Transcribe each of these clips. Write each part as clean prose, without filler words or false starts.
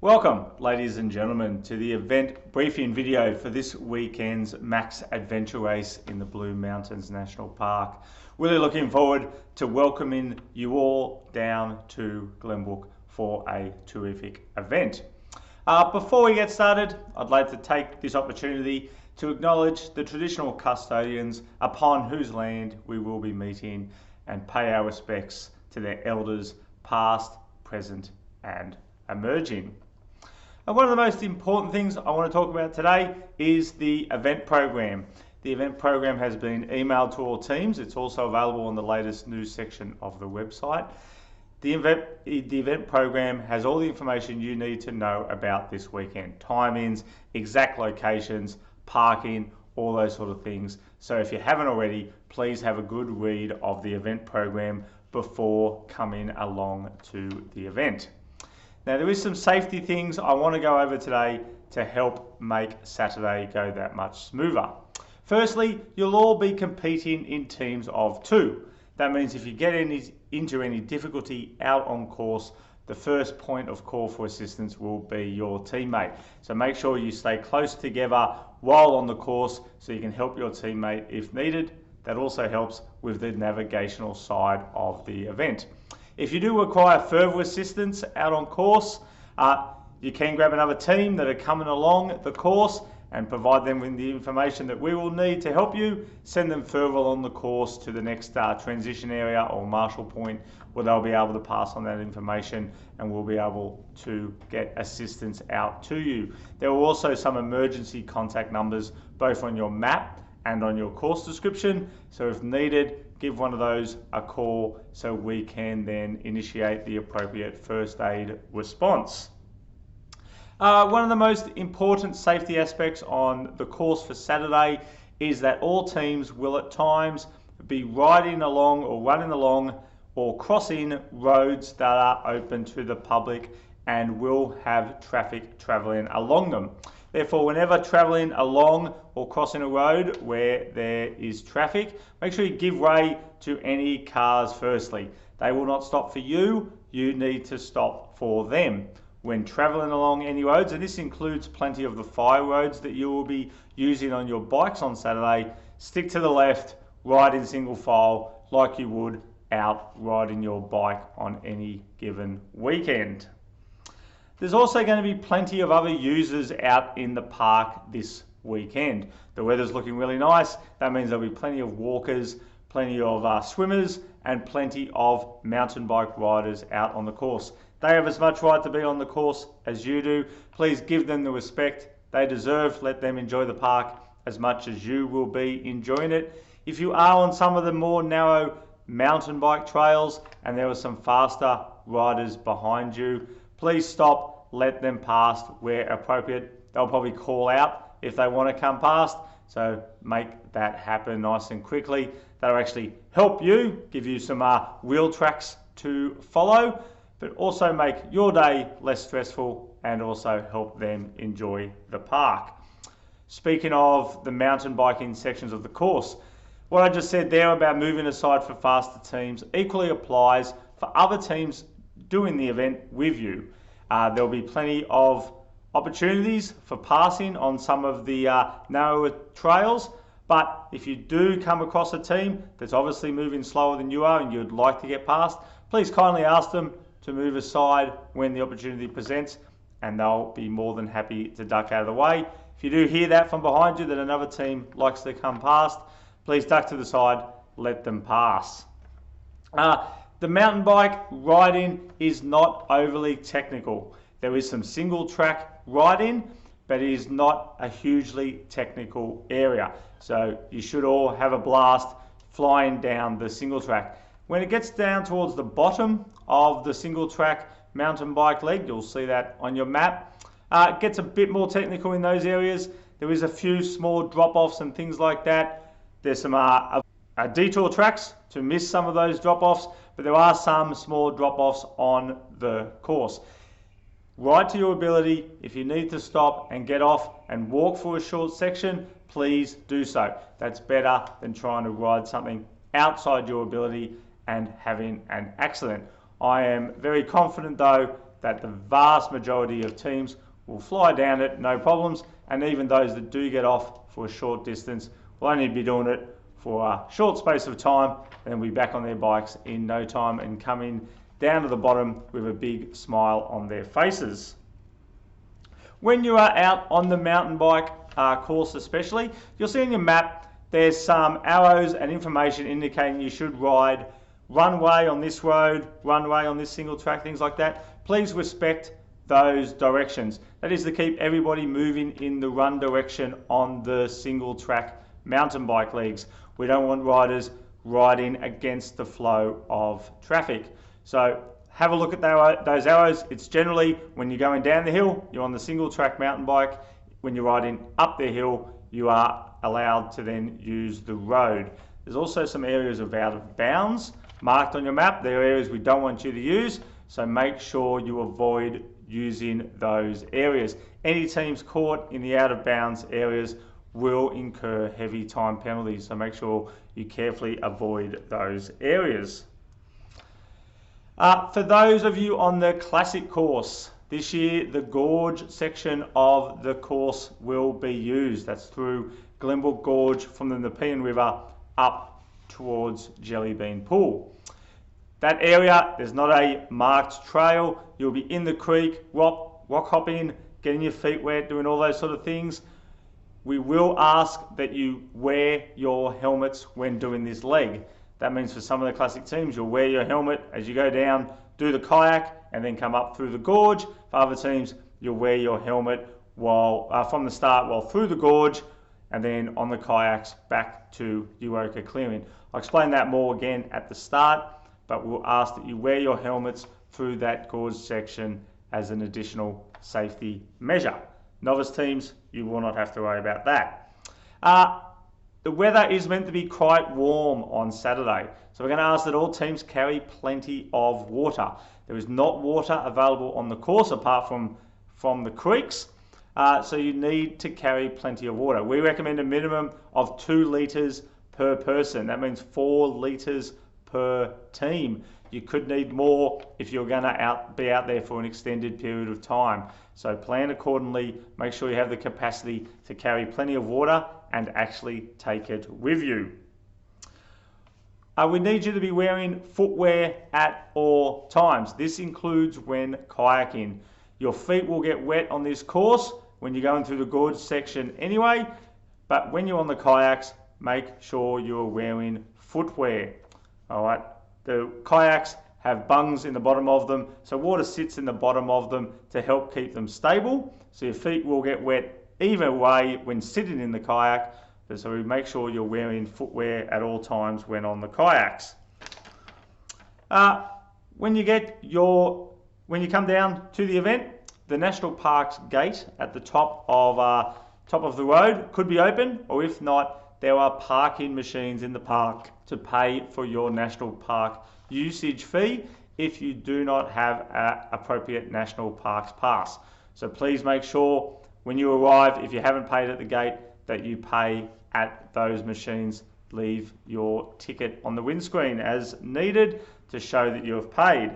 Welcome, ladies and gentlemen, to the event briefing video for this weekend's Max Adventure Race in the Blue Mountains National Park. Really looking forward to welcoming you all down to Glenbrook for a terrific event. Before we get started, I'd like to take this opportunity to acknowledge the traditional custodians upon whose land we will be meeting and pay our respects to their elders past, present and emerging. And one of the most important things I want to talk about today is the event program. The event program has been emailed to all teams. It's also available on the latest news section of the website. The event program has all the information you need to know about this weekend. Timings, exact locations, parking, all those sort of things. So if you haven't already, please have a good read of the event program before coming along to the event. Now there is some safety things I want to go over today to help make Saturday go that much smoother. Firstly, you'll all be competing in teams of 2. That means if you get into any difficulty out on course, the first point of call for assistance will be your teammate. So make sure you stay close together while on the course so you can help your teammate if needed. That also helps with the navigational side of the event. If you do require further assistance out on course, you can grab another team that are coming along the course and provide them with the information that we will need to help you. Send them further along the course to the next transition area or marshal point where they'll be able to pass on that information and we'll be able to get assistance out to you. There are also some emergency contact numbers both on your map and on your course description. So if needed, give one of those a call so we can then initiate the appropriate first aid response. One of the most important safety aspects on the course for Saturday is that all teams will at times be riding along or running along or crossing roads that are open to the public and will have traffic travelling along them. Therefore, whenever travelling along or crossing a road where there is traffic, make sure you give way to any cars firstly. They will not stop for you, you need to stop for them. When travelling along any roads, and this includes plenty of the fire roads that you will be using on your bikes on Saturday, stick to the left, ride in single file like you would out riding your bike on any given weekend. There's also going to be plenty of other users out in the park this weekend. The weather's looking really nice. That means there'll be plenty of walkers, plenty of swimmers, and plenty of mountain bike riders out on the course. They have as much right to be on the course as you do. Please give them the respect they deserve. Let them enjoy the park as much as you will be enjoying it. If you are on some of the more narrow mountain bike trails and there are some faster riders behind you, please stop, let them pass where appropriate. They'll probably call out if they want to come past, so make that happen nice and quickly. That'll actually help you, give you some wheel tracks to follow, but also make your day less stressful and also help them enjoy the park. Speaking of the mountain biking sections of the course, what I just said there about moving aside for faster teams equally applies for other teams doing the event with you. There'll be plenty of opportunities for passing on some of the narrower trails, but if you do come across a team that's obviously moving slower than you are and you'd like to get past, please kindly ask them to move aside when the opportunity presents and they'll be more than happy to duck out of the way. If you do hear that from behind you that another team likes to come past, please duck to the side, let them pass. The mountain bike riding is not overly technical. There is some single track riding, but it is not a hugely technical area. So you should all have a blast flying down the single track. When it gets down towards the bottom of the single track mountain bike leg, you'll see that on your map. It gets a bit more technical in those areas. There is a few small drop-offs and things like that. There's some detour tracks to miss some of those drop-offs, but there are some small drop-offs on the course. Ride to your ability. If you need to stop and get off and walk for a short section, please do so. That's better than trying to ride something outside your ability and having an accident. I am very confident though that the vast majority of teams will fly down it, no problems, and even those that do get off for a short distance will only be doing it for a short space of time, and then be back on their bikes in no time and coming down to the bottom with a big smile on their faces. When you are out on the mountain bike course especially, you'll see on your map there's some arrows and information indicating you should ride runway on this road, runway on this single track, things like that. Please respect those directions. That is to keep everybody moving in the run direction on the single track mountain bike leagues. We don't want riders riding against the flow of traffic. So have a look at those arrows. It's generally when you're going down the hill, you're on the single track mountain bike. When you're riding up the hill, you are allowed to then use the road. There's also some areas of out of bounds marked on your map. There are areas we don't want you to use, so make sure you avoid using those areas. Any teams caught in the out of bounds areas will incur heavy time penalties, so make sure you carefully avoid those areas. For those of you on the classic course, this year the gorge section of the course will be used. That's through Glenbrook Gorge from the Nepean River up towards Jellybean Pool. That area, there's not a marked trail. You'll be in the creek, rock hopping, getting your feet wet, doing all those sort of things. We will ask that you wear your helmets when doing this leg. That means for some of the classic teams, you'll wear your helmet as you go down, do the kayak, and then come up through the gorge. For other teams, you'll wear your helmet from the start while through the gorge, and then on the kayaks back to Uoka Clearing. I'll explain that more again at the start, but we'll ask that you wear your helmets through that gorge section as an additional safety measure. Novice teams, you will not have to worry about that. The weather is meant to be quite warm on Saturday, so we're going to ask that all teams carry plenty of water. There is not water available on the course apart from the creeks, so you need to carry plenty of water. We recommend a minimum of 2 litres per person. That means 4 litres per team. You could need more if you're going to be out there for an extended period of time. So plan accordingly, make sure you have the capacity to carry plenty of water and actually take it with you. We need you to be wearing footwear at all times. This includes when kayaking. Your feet will get wet on this course when you're going through the gorge section anyway, but when you're on the kayaks, make sure you're wearing footwear. All right. The kayaks have bungs in the bottom of them, so water sits in the bottom of them to help keep them stable. So your feet will get wet either way when sitting in the kayak, but so make sure you're wearing footwear at all times when on the kayaks. When you come down to the event, the National Parks gate at the top of the road could be open, or if not, there are parking machines in the park to pay for your National Park usage fee if you do not have an appropriate National Parks pass. So please make sure when you arrive, if you haven't paid at the gate, that you pay at those machines. Leave your ticket on the windscreen as needed to show that you have paid.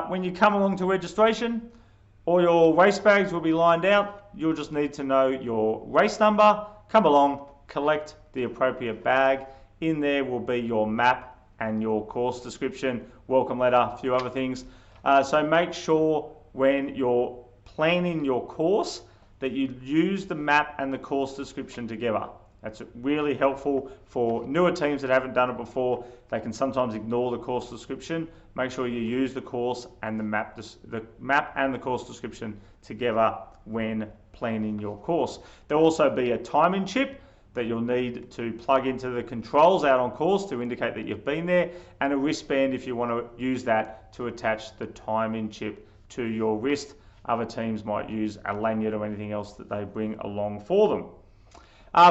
When you come along to registration, all your race bags will be lined out. You'll just need to know your race number, come along, collect the appropriate bag. In there will be your map and your course description, welcome letter, a few other things. So make sure when you're planning your course that you use the map and the course description together. That's really helpful for newer teams that haven't done it before. They can sometimes ignore the course description. Make sure you use the course and the map and the course description together when planning your course. There'll also be a timing chip that you'll need to plug into the controls out on course to indicate that you've been there, and a wristband if you want to use that to attach the timing chip to your wrist. Other teams might use a lanyard or anything else that they bring along for them.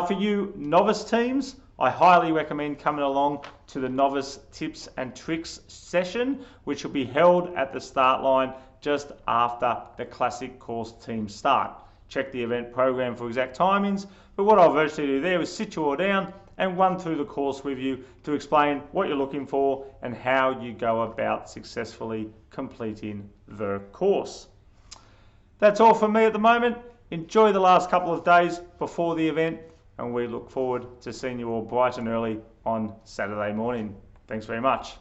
For you novice teams, I highly recommend coming along to the novice tips and tricks session, which will be held at the start line just after the classic course teams start. Check the event program for exact timings, but what I'll virtually do there is sit you all down and run through the course with you to explain what you're looking for and how you go about successfully completing the course. That's all from me at the moment. Enjoy the last couple of days before the event, and we look forward to seeing you all bright and early on Saturday morning. Thanks very much.